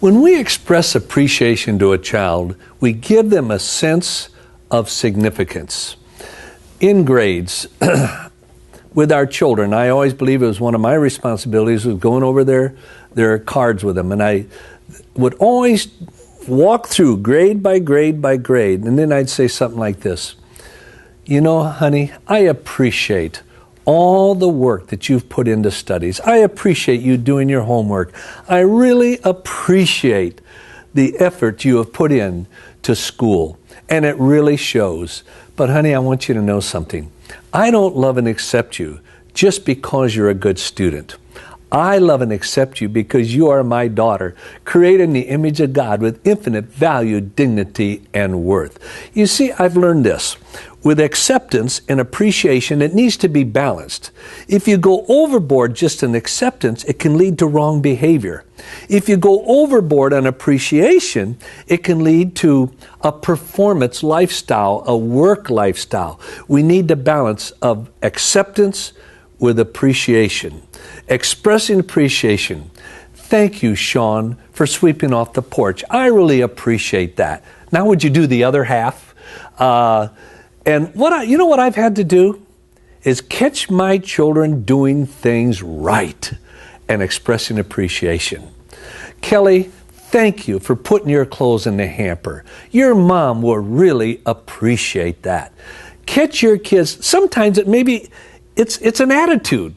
When we express appreciation to a child, we give them a sense of significance. In grades, with our children, I always believe it was one of my responsibilities was going over their cards with them. And I would always walk through grade by grade by grade. And then I'd say something like this. You know, honey, I appreciate all the work that you've put into studies. I appreciate you doing your homework. I really appreciate the effort you have put in to school. And it really shows. But honey, I want you to know something. I don't love and accept you just because you're a good student. I love and accept you because you are my daughter, created in the image of God with infinite value, dignity, and worth. You see, I've learned this. With acceptance and appreciation, it needs to be balanced. If you go overboard just in acceptance, it can lead to wrong behavior. If you go overboard on appreciation, it can lead to a performance lifestyle, a work lifestyle. We need the balance of acceptance with appreciation. Expressing appreciation. Thank you, Sean, for sweeping off the porch. I really appreciate that. Now would you do the other half? And you know what I've had to do is catch my children doing things right and expressing appreciation. Kelly, thank you for putting your clothes in the hamper. Your mom will really appreciate that. Catch your kids. Sometimes it's an attitude.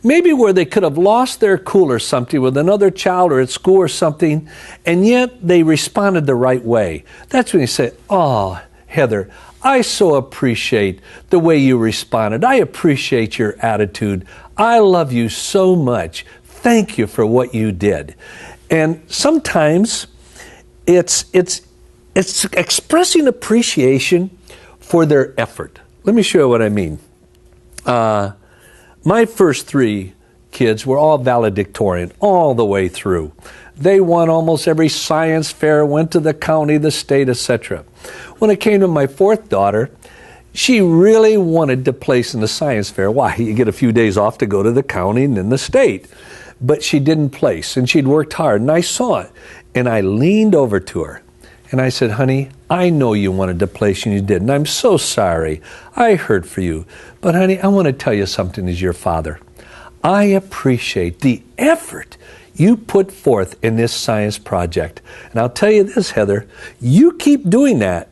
Maybe where they could have lost their cool or something with another child or at school or something, and yet they responded the right way. That's when you say, oh, Heather, I so appreciate the way you responded. I appreciate your attitude. I love you so much. Thank you for what you did. And sometimes it's expressing appreciation for their effort. Let me show you what I mean. My first three kids were all valedictorian all the way through. They won almost every science fair, went to the county, the state, etc. When it came to my fourth daughter, she really wanted to place in the science fair. Why? You get a few days off to go to the county and then the state. But she didn't place, and she'd worked hard, and I saw it. And I leaned over to her, and I said, honey, I know you wanted to place and you didn't. I'm so sorry. I hurt for you. But honey, I want to tell you something as your father. I appreciate the effort you put forth in this science project. And I'll tell you this, Heather, you keep doing that,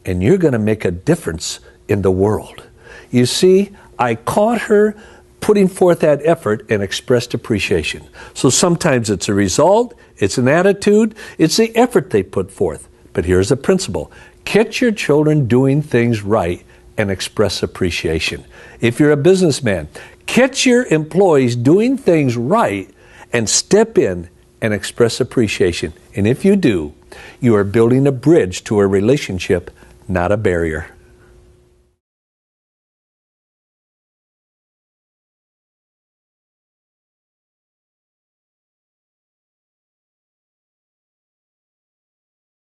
and you're going to make a difference in the world. You see, I caught her putting forth that effort and expressed appreciation. So sometimes it's a result, it's an attitude, it's the effort they put forth. But here's the principle. Catch your children doing things right and express appreciation. If you're a businessman, catch your employees doing things right and step in and express appreciation. And if you do, you are building a bridge to a relationship, not a barrier.